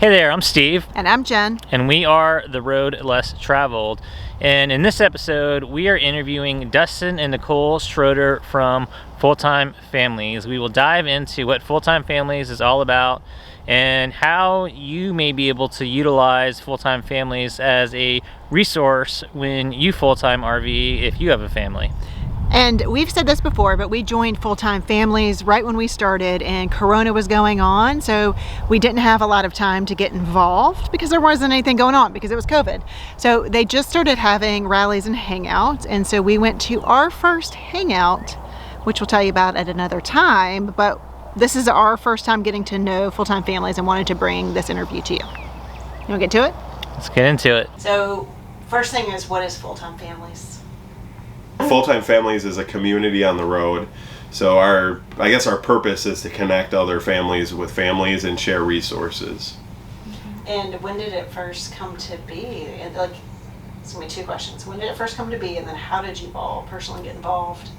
Hey there, I'm Steve. And I'm Jen. And we are The Road Less Traveled. And in this episode, we are interviewing Dustin and Nicole Schroeder from Fulltime Families. We will dive into what Fulltime Families is all about and how you may be able to utilize Fulltime Families as a resource when you full-time RV if you have a family. And we've said this before, but we joined Fulltime Families right when we started and Corona was going on. So we didn't have a lot of time to get involved because there wasn't anything going on because it was COVID. So they just started having rallies and hangouts. And so we went to our first hangout, which we'll tell you about at another time. But this is our first time getting to know Fulltime Families and wanted to bring this interview to you. You want to get to it? Let's get into it. So first thing is, what is Fulltime Families? Fulltime Families is a community on the road. So our purpose is to connect other families with families and share resources. And when did it first come to be? It's gonna be two questions. When did it first come to be, and then how did you all personally get involved?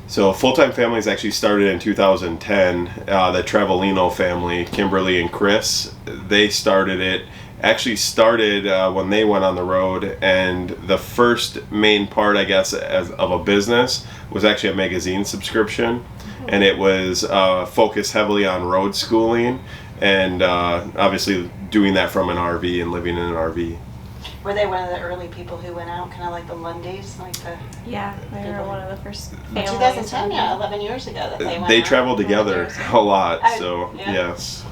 So Fulltime Families actually started in 2010. The Travelino family, Kimberly and Chris, they started it. Actually started when they went on the road, and the first main part, of a business was actually a magazine subscription, and it was focused heavily on road schooling, and obviously doing that from an RV and living in an RV. Were they one of the early people who went out, kind of like the Lundys? Yeah, they were one of the first families. 2010, 11 years ago that they went They out. traveled together a lot, so yeah. yes.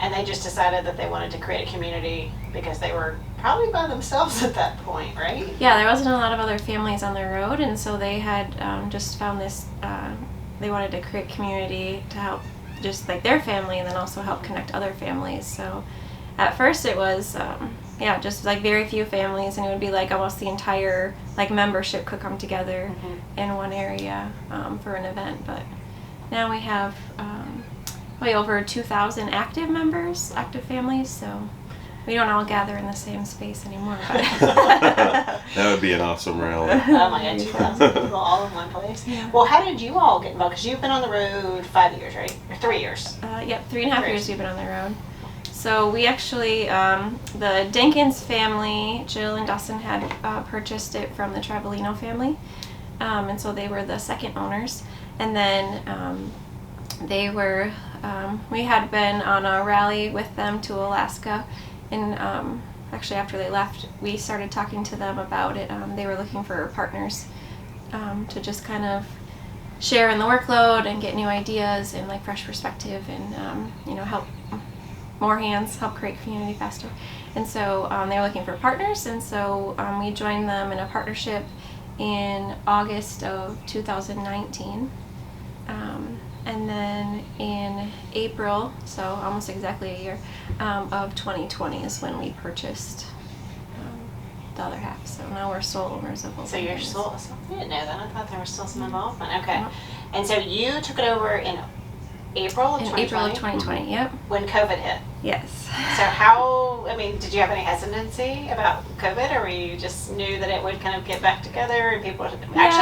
And they just decided that they wanted to create a community because they were probably by themselves at that point, right? Yeah, there wasn't a lot of other families on the road, and so they had just found this, they wanted to create community to help just like their family and then also help connect other families. So at first it was, just like very few families, and it would be like almost the entire membership could come together in one area for an event. But now we have way over 2,000 active families, so we don't all gather in the same space anymore. That would be an awesome rally. Oh my God, 2,000 people all in one place. Yeah. Well, how did you all get involved? Because you've been on the road 5 years, right? Or 3 years? Yep, 3.5 years we've been on the road. So we actually, the Dinkins family, Jill and Dustin, had purchased it from the Travelino family, and so they were the second owners. And then we had been on a rally with them to Alaska, and actually after they left, we started talking to them about it. They were looking for partners to just kind of share in the workload and get new ideas and fresh perspective and help more hands, help create community faster. And so they were looking for partners, and so we joined them in a partnership in August of 2019. And then in April, so almost exactly a year, of 2020 is when we purchased the other half. So now we're sole owners of both. So you're sole. I didn't know that. I thought there was still some involvement. Okay. And so you took it over in April of 2020? April of 2020, yep. When COVID hit? Yes. So did you have any hesitancy about COVID, or you just knew that it would kind of get back together and people,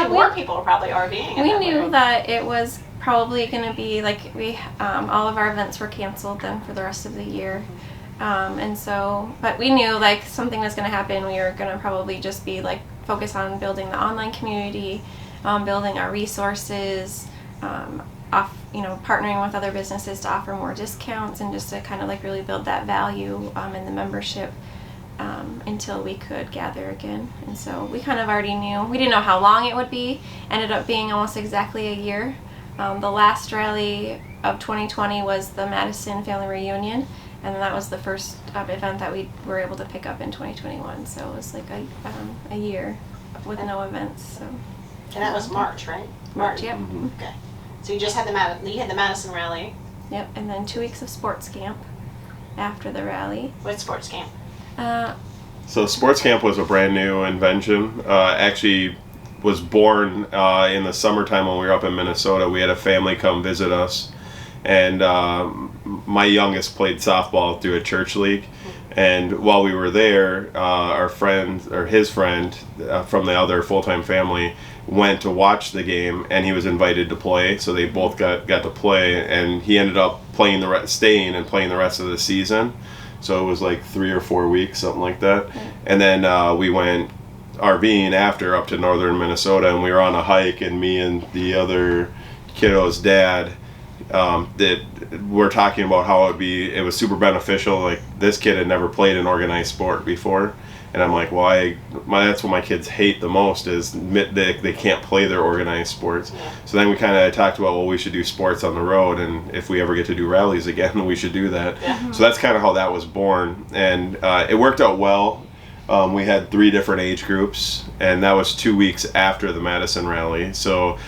more people were probably RVing? We knew that it was probably going to be all of our events were canceled then for the rest of the year. But we knew something was going to happen. We were going to probably just be focus on building the online community, building our resources, partnering with other businesses to offer more discounts and just to kind of really build that value in the membership until we could gather again. And so we kind of already knew. We didn't know how long it would be. Ended up being almost exactly a year. The last rally of 2020 was the Madison Family Reunion, and that was the first event that we were able to pick up in 2021. So it was a year with no events. So. And that was March, right? March, yep. Mm-hmm. Okay. So you just had the Madison rally. Yep, and then 2 weeks of sports camp after the rally. What sports camp? So sports camp was a brand new invention. Actually was born in the summertime when we were up in Minnesota. We had a family come visit us, and my youngest played softball through a church league. And while we were there, his friend from the other Fulltime family went to watch the game, and he was invited to play. So they both got to play, and he ended up staying and playing the rest of the season. So it was like 3 or 4 weeks, something like that. And then we went RVing after up to northern Minnesota, and we were on a hike, and me and the other kiddo's dad that were talking about how it was super beneficial. Like, this kid had never played an organized sport before, and I'm like, well, that's what my kids hate the most, is admit they can't play their organized sports. So then we kind of talked about, well, we should do sports on the road, and if we ever get to do rallies again, we should do that. So that's kind of how that was born, and it worked out well. We had 3 different age groups, and that was 2 weeks after the Madison rally. So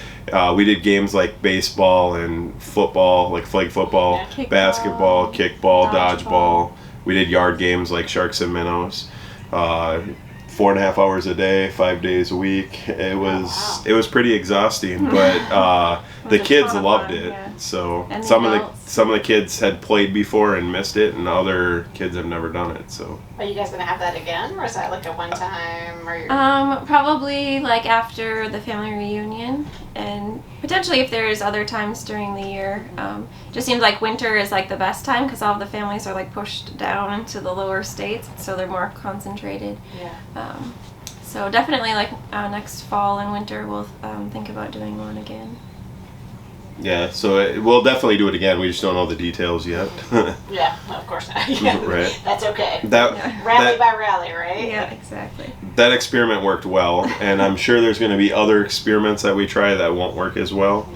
we did games like baseball and football, like flag football, basketball, kickball, dodgeball. We did yard games like sharks and minnows. 4.5 hours a day, 5 days a week. It was pretty exhausting, but the kids loved it. Yeah. So some of the kids had played before and missed it, and other kids have never done it. So are you guys gonna have that again, or is that like a one time? Or probably like after the family reunion, and potentially if there's other times during the year. It just seems like winter is like the best time because all of the families are like pushed down into the lower states, so they're more concentrated. So definitely like next fall and winter we'll think about doing one again. Yeah, so we'll definitely do it again. We just don't know the details yet. Yeah, well, of course not. Right. That's okay. Rally by rally, right? Yeah, exactly. That experiment worked well, and I'm sure there's going to be other experiments that we try that won't work as well,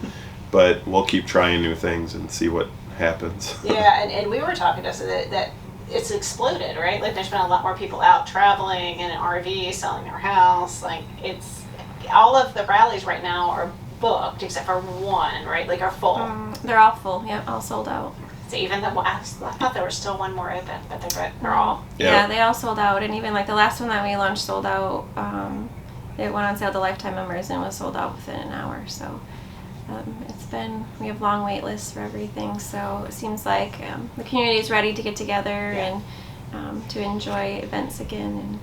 but we'll keep trying new things and see what happens. Yeah, and we were talking to us that it's exploded, right? Like, there's been a lot more people out traveling in an RV, selling their house. Like, it's all of the rallies right now are booked except for one, right? Like, are full. They're all full. Yep, all sold out. So even the I thought there was still one more open, but they're all. Yeah, they all sold out, and even like the last one that we launched sold out. It went on sale to lifetime members and was sold out within an hour. So we have long wait lists for everything. So it seems like the community is ready to get together and to enjoy events again.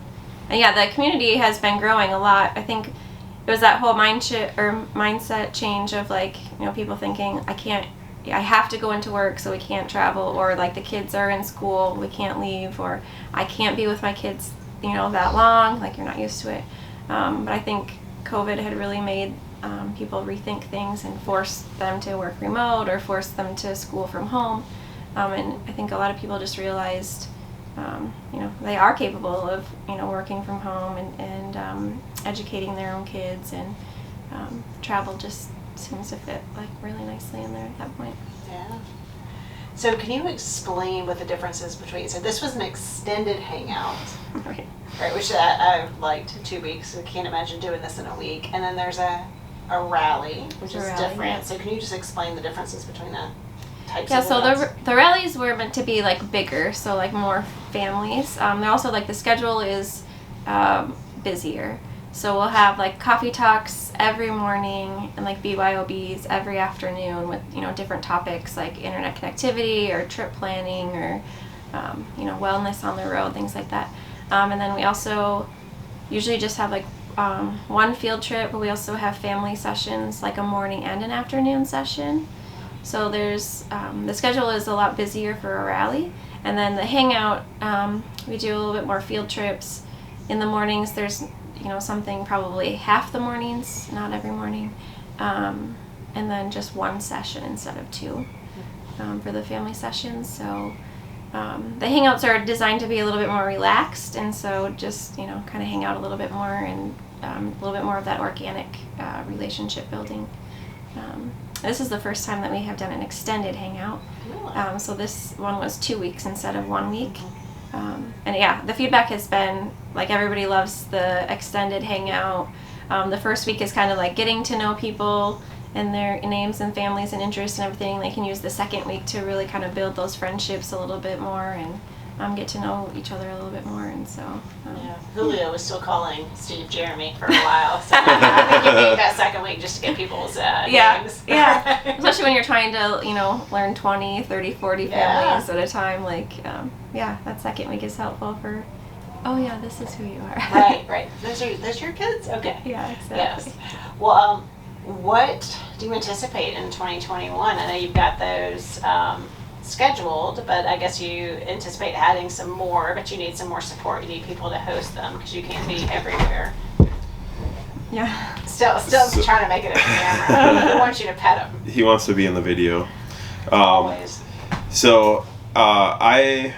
And yeah, the community has been growing a lot. I think it was that whole mindset change of like, people thinking I have to go into work so we can't travel, or like the kids are in school, we can't leave, or I can't be with my kids, that long, like you're not used to it. But I think COVID had really made people rethink things and force them to work remote or force them to school from home. And I think a lot of people just realized, they are capable of, working from home and educating their own kids, and travel just seems to fit like really nicely in there at that point. Yeah. So can you explain what the difference is between, so this was an extended hangout, right, which I liked, 2 weeks. I can't imagine doing this in a week. And then there's a rally, which is different. Yeah. So can you just explain the differences between the types of events? So the rallies were meant to be like bigger, so like more families. They're also like the schedule is busier. So we'll have like coffee talks every morning and like BYOBs every afternoon with, different topics like internet connectivity or trip planning or, wellness on the road, things like that. And then we also usually just have like one field trip, but we also have family sessions, like a morning and an afternoon session. So there's, the schedule is a lot busier for a rally. And then the hangout, we do a little bit more field trips. In the mornings, there's something probably half the mornings, not every morning, and then just one session instead of 2 for the family sessions. So the hangouts are designed to be a little bit more relaxed, and so just kind of hang out a little bit more and a little bit more of that organic relationship building. This is the first time that we have done an extended hangout. So this one was 2 weeks instead of 1 week. And yeah, the feedback has been like everybody loves the extended hangout. The first week is kind of like getting to know people and their names and families and interests and everything. They can use the second week to really kind of build those friendships a little bit more and get to know each other a little bit more. And so Julio was still calling Steve Jeremy for a while, so I think you need that second week just to get people's names. Yeah, especially when you're trying to learn 20, 30, 40 families at a time. Like that second week is helpful for, this is who you are. Right. Those are your kids? Okay. Yeah, exactly. Yes. Well, what do you anticipate in 2021? I know you've got those scheduled, but I guess you anticipate adding some more, but you need some more support. You need people to host them because you can't be everywhere. Yeah. Still trying to make it a camera. He wants you to pet him. He wants to be in the video. Always. So I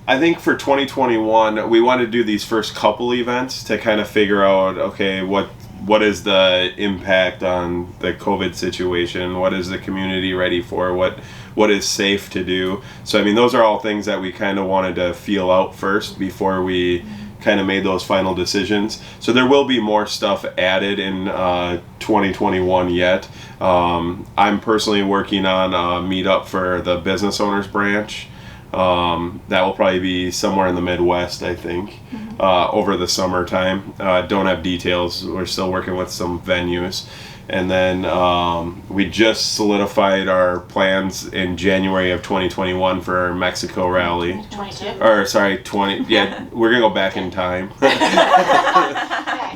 think for 2021 we want to do these first couple events to kind of figure out, okay, what is the impact on the COVID situation? What is the community ready for? What is safe to do? So I mean, those are all things that we kind of wanted to feel out first before we kind of made those final decisions. So there will be more stuff added in 2021 yet. I'm personally working on a meetup for the business owners branch. That will probably be somewhere in the Midwest, I think, over the summertime. Don't have details. We're still working with some venues. And then we just solidified our plans in January of 2021 for our Mexico rally. 22? Or sorry, 20. Yeah, we're going to go back in time.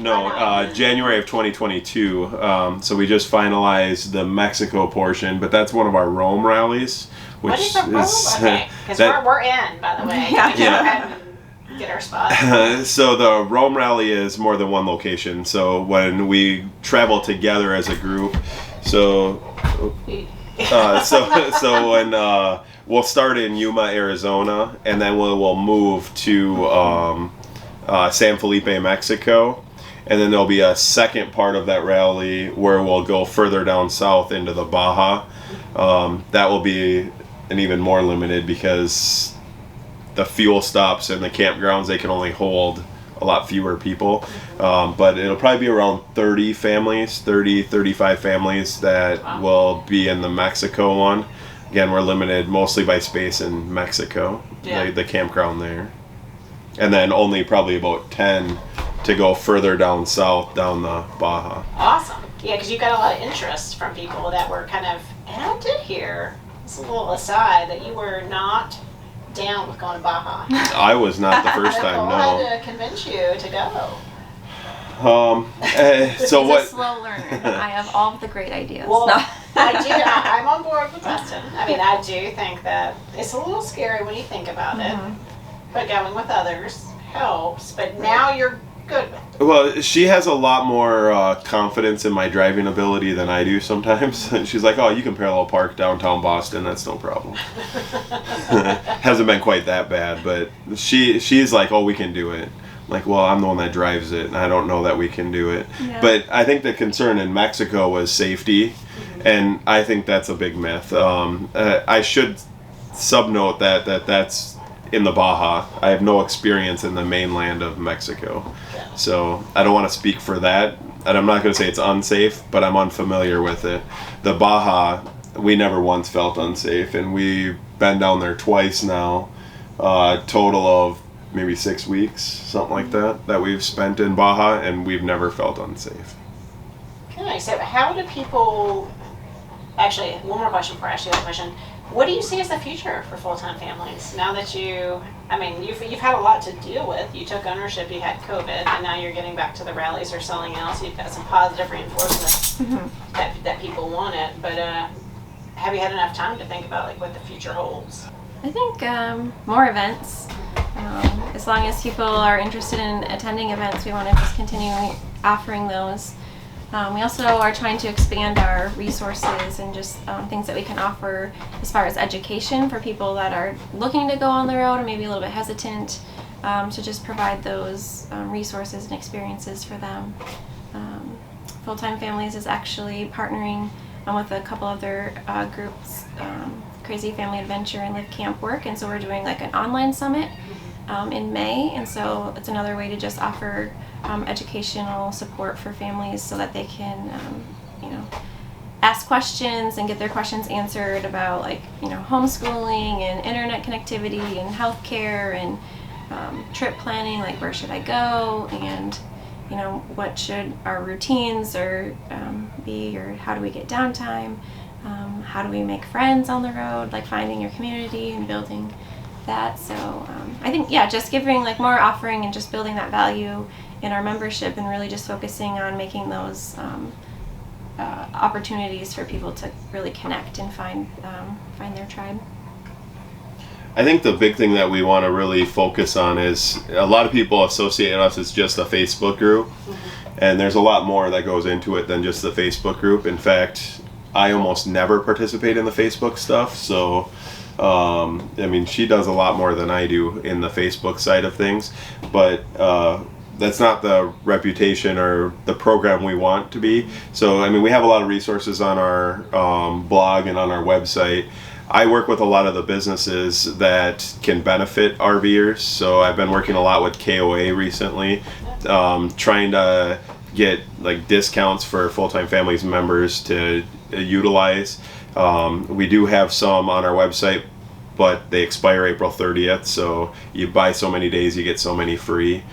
No, January of 2022. So we just finalized the Mexico portion, but that's one of our Rome rallies. Which what is a Rome? Okay, because we're in, by the way. Yeah. We can go ahead and get our spot. So the Rome rally is more than one location. So when we travel together as a group, so when we'll start in Yuma, Arizona, and then we'll move to San Felipe, Mexico. And then there'll be a second part of that rally where we'll go further down south into the Baja. That will be an even more limited because the fuel stops and the campgrounds, they can only hold a lot fewer people. But it'll probably be around 35 families that will be in the Mexico one. Again, we're limited mostly by space in Mexico, the campground there. And then only probably about 10 to go further down south, down the Baja. Awesome. Yeah, because you got a lot of interest from people that were kind of, and I did hear, it's a little aside, that you were not down with going to Baja. I was not the first time, Nicole no. had to convince you to go. So He's what? a slow learner. I have all of the great ideas. Well, No. I'm on board with Dustin. I mean, I do think that it's a little scary when you think about it, but going with others helps. But now you're good with it. Well, she has a lot more confidence in my driving ability than I do sometimes. She's like, oh, you can parallel park downtown Boston, that's no problem. Hasn't been quite that bad, but she's like, oh, we can do it. I'm like, well, I'm the one that drives it, and I don't know that we can do it. Yeah. But I think the concern in Mexico was safety, and I think that's a big myth. I should subnote that's in the Baja. I have no experience in the mainland of Mexico. So I don't want to speak for that. And I'm not going to say it's unsafe, but I'm unfamiliar with it. The Baja, we never once felt unsafe, and we've been down there twice now. Total of maybe 6 weeks, something like that we've spent in Baja, and we've never felt unsafe. Okay, so how do people, actually, one more question before I ask you that question. What do you see as the future for Fulltime Families now that you've had a lot to deal with? You took ownership, you had COVID, and now you're getting back to the rallies or selling out, so you've got some positive reinforcement that people want it. But have you had enough time to think about like what the future holds? I think more events. As long as people are interested in attending events, we want to just continue offering those. We also are trying to expand our resources and just things that we can offer as far as education for people that are looking to go on the road or maybe a little bit hesitant, to just provide those resources and experiences for them. Fulltime Families is actually partnering with a couple other groups, Crazy Family Adventure and Live Camp Work, and so we're doing like an online summit in May, and so it's another way to just offer educational support for families so that they can ask questions and get their questions answered about homeschooling and internet connectivity and healthcare and trip planning, like where should I go, and what should our routines be, or how do we get downtime, how do we make friends on the road, like finding your community and building that. So I think just giving more offering and just building that value in our membership, and really just focusing on making those opportunities for people to really connect and find their tribe. I think the big thing that we want to really focus on is a lot of people associate us as just a Facebook group, and there's a lot more that goes into it than just the Facebook group. In fact, I almost never participate in the Facebook stuff, so I mean, she does a lot more than I do in the Facebook side of things, but that's not the reputation or the program we want to be. So, I mean, we have a lot of resources on our blog and on our website. I work with a lot of the businesses that can benefit RVers, so I've been working a lot with KOA recently, trying to get like discounts for Fulltime Families members to utilize. We do have some on our website, but they expire April 30th, so you buy so many days, you get so many free.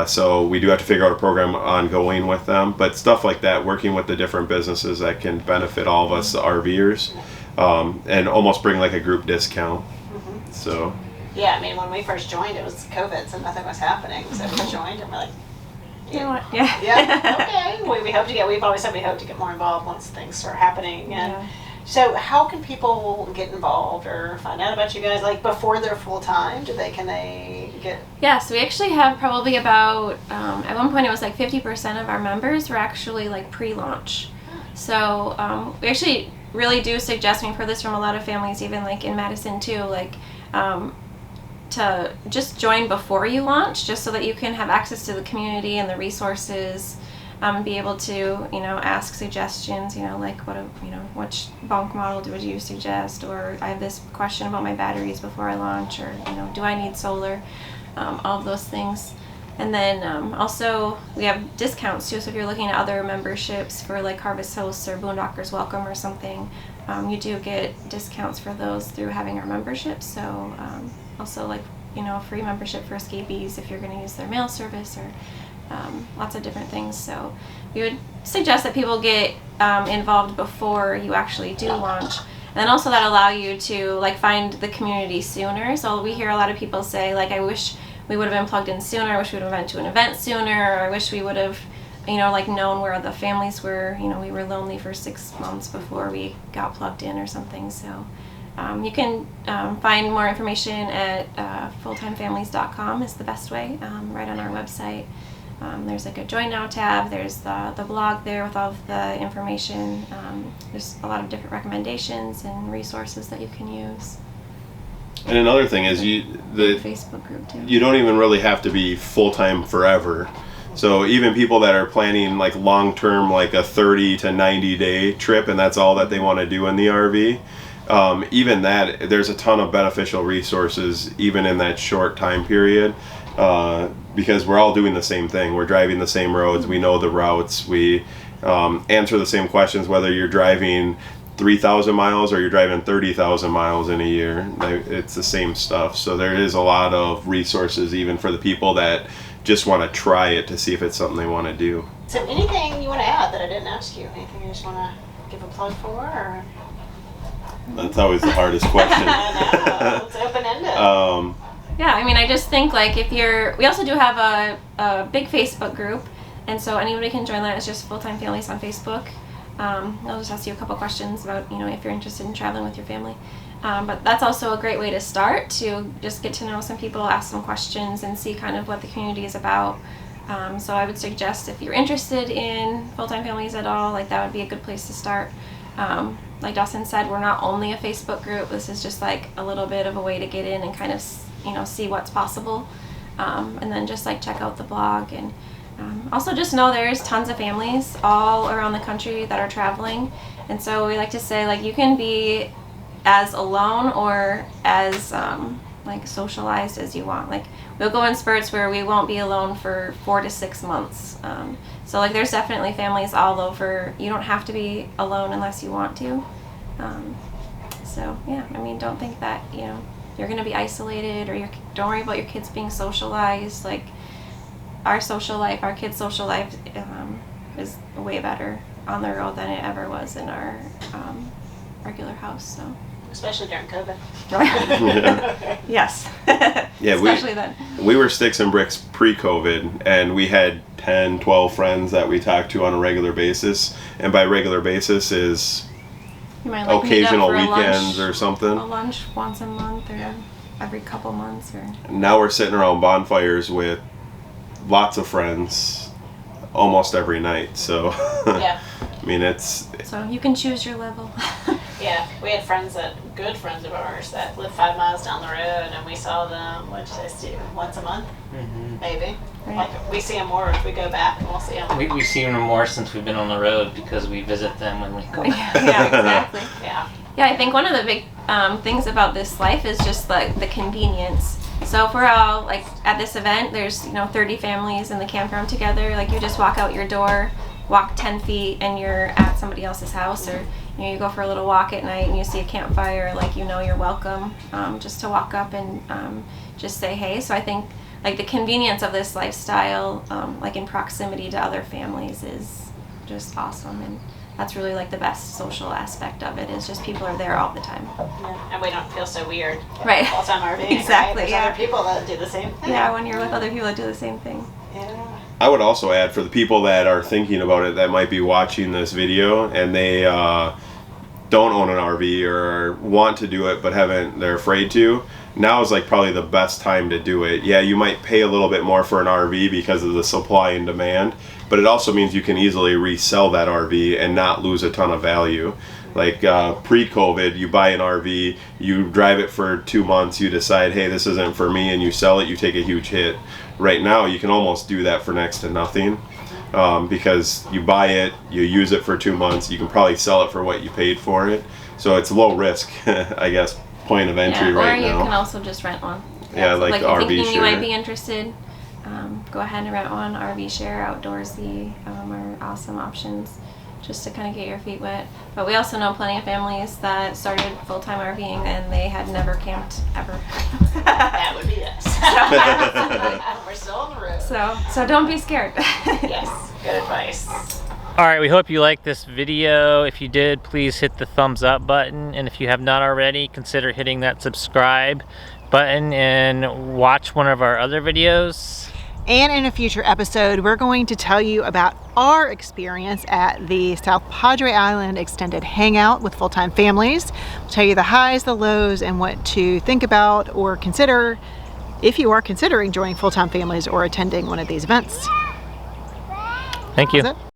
So we do have to figure out a program ongoing with them, but stuff like that, working with the different businesses that can benefit all of us, the RVers, and almost bring like a group discount. So. Yeah, I mean, when we first joined, it was COVID, so nothing was happening. So we joined, and we're like, You know what? Yeah. yeah, okay. We hope to get. We've always said we hope to get more involved once things start happening. And so, how can people get involved or find out about you guys? Like before they're full time, can they get? Yeah, so we actually have probably about at one point it was like 50% of our members were actually like pre-launch. So we actually really do suggest, we've heard this from a lot of families, even like in Madison too, like to just join before you launch, just so that you can have access to the community and the resources, be able to, ask suggestions, like which bunk model would you suggest, or I have this question about my batteries before I launch, or, do I need solar, all of those things. And then also we have discounts too, so if you're looking at other memberships for like Harvest Hosts or Boondockers Welcome or something, you do get discounts for those through having our membership. So also like, a free membership for escapees if you're going to use their mail service, or lots of different things. So we would suggest that people get involved before you actually do launch. And then also that allow you to like find the community sooner. So we hear a lot of people say like, I wish we would have been plugged in sooner, I wish we would have went to an event sooner, or I wish we would have, like known where the families were. We were lonely for 6 months before we got plugged in or something. So you can find more information at fulltimefamilies.com is the best way, right on our website. There's like a Join Now tab, there's the blog there with all of the information. There's a lot of different recommendations and resources that you can use. And another thing is the Facebook group too. You don't even really have to be full-time forever. So even people that are planning like long-term, like a 30 to 90 day trip, and that's all that they want to do in the RV, even that, there's a ton of beneficial resources even in that short time period, because we're all doing the same thing. We're driving the same roads, we know the routes, we answer the same questions, whether you're driving 3,000 miles or you're driving 30,000 miles in a year. It's the same stuff. So there is a lot of resources even for the people that just want to try it to see if it's something they want to do. So anything you want to add that I didn't ask you? Anything you just want to give a plug for? Or? That's always the hardest question. I know. It's open-ended. Yeah, I mean, I just think like we also do have a big Facebook group, and so anybody can join that. It's just Fulltime Families on Facebook. I'll just ask you a couple questions about, if you're interested in traveling with your family. But that's also a great way to start, to just get to know some people, ask some questions, and see kind of what the community is about. So I would suggest if you're interested in Fulltime Families at all, like that would be a good place to start. Like Dustin said, we're not only a Facebook group. This is just like a little bit of a way to get in and kind of, see what's possible. And then just like check out the blog, and also just know there's tons of families all around the country that are traveling. And so we like to say like you can be as alone or as like socialized as you want. Like we'll go in spurts where we won't be alone for 4 to 6 months. So like there's definitely families all over. You don't have to be alone unless you want to. So yeah, I mean, don't think that you're going to be isolated, or don't worry about your kids being socialized. Like our social life, our kids' social life is way better on the road than it ever was in our regular house. So. Especially during COVID. Yeah. Yes. Yeah, especially then. We were sticks and bricks pre-COVID, and we had 10, 12 friends that we talked to on a regular basis. And by regular basis is you might like occasional meet up for weekends or something. A lunch once a month, or every couple months or? Now we're sitting around bonfires with lots of friends almost every night. So Yeah. I mean, it's So you can choose your level. Yeah, we had good friends of ours that lived 5 miles down the road, and we saw them, what did they see, once a month, maybe. Right. Like, we see them more if we go back, and we'll see them. We've seen them more since we've been on the road because we visit them when we go. Yeah, exactly. Yeah. Yeah, I think one of the big things about this life is just like the convenience. So if we're all like at this event, there's 30 families in the campground together. Like you just walk out your door, walk 10 feet, and you're at somebody else's house, or you go for a little walk at night and you see a campfire. Like you're welcome just to walk up and just say hey. So I think like the convenience of this lifestyle, like in proximity to other families, is just awesome, and that's really like the best social aspect of it, is just people are there all the time. Yeah. And we don't feel so weird. Right. Full-time RVing. Exactly, Right? There's yeah. other people that do the same thing. Yeah, when you're with other people that do the same thing. Yeah. I would also add, for the people that are thinking about it that might be watching this video and they don't own an RV or want to do it but they're afraid to, now is like probably the best time to do it. Yeah, you might pay a little bit more for an RV because of the supply and demand, but it also means you can easily resell that RV and not lose a ton of value. Like pre-COVID, you buy an RV, you drive it for 2 months, you decide, hey, this isn't for me, and you sell it, you take a huge hit. Right now, you can almost do that for next to nothing, because you buy it, you use it for 2 months, you can probably sell it for what you paid for it. So it's low risk, I guess, point of entry right now. Or you can also just rent one. Yeah, So, like like the you're RV thinking share. you might be interested, go ahead and rent one. RV share, outdoorsy are awesome options just to kind of get your feet wet. But we also know plenty of families that started full-time RVing and they had never camped ever. That would be us. We're still on the road. So don't be scared. Yes, good advice. All right, we hope you liked this video. If you did, please hit the thumbs up button. And if you have not already, consider hitting that subscribe button and watch one of our other videos. And in a future episode, we're going to tell you about our experience at the South Padre Island Extended Hangout with Full-Time Families. We'll tell you the highs, the lows, and what to think about or consider if you are considering joining Full-Time Families or attending one of these events. Thank you. That's it.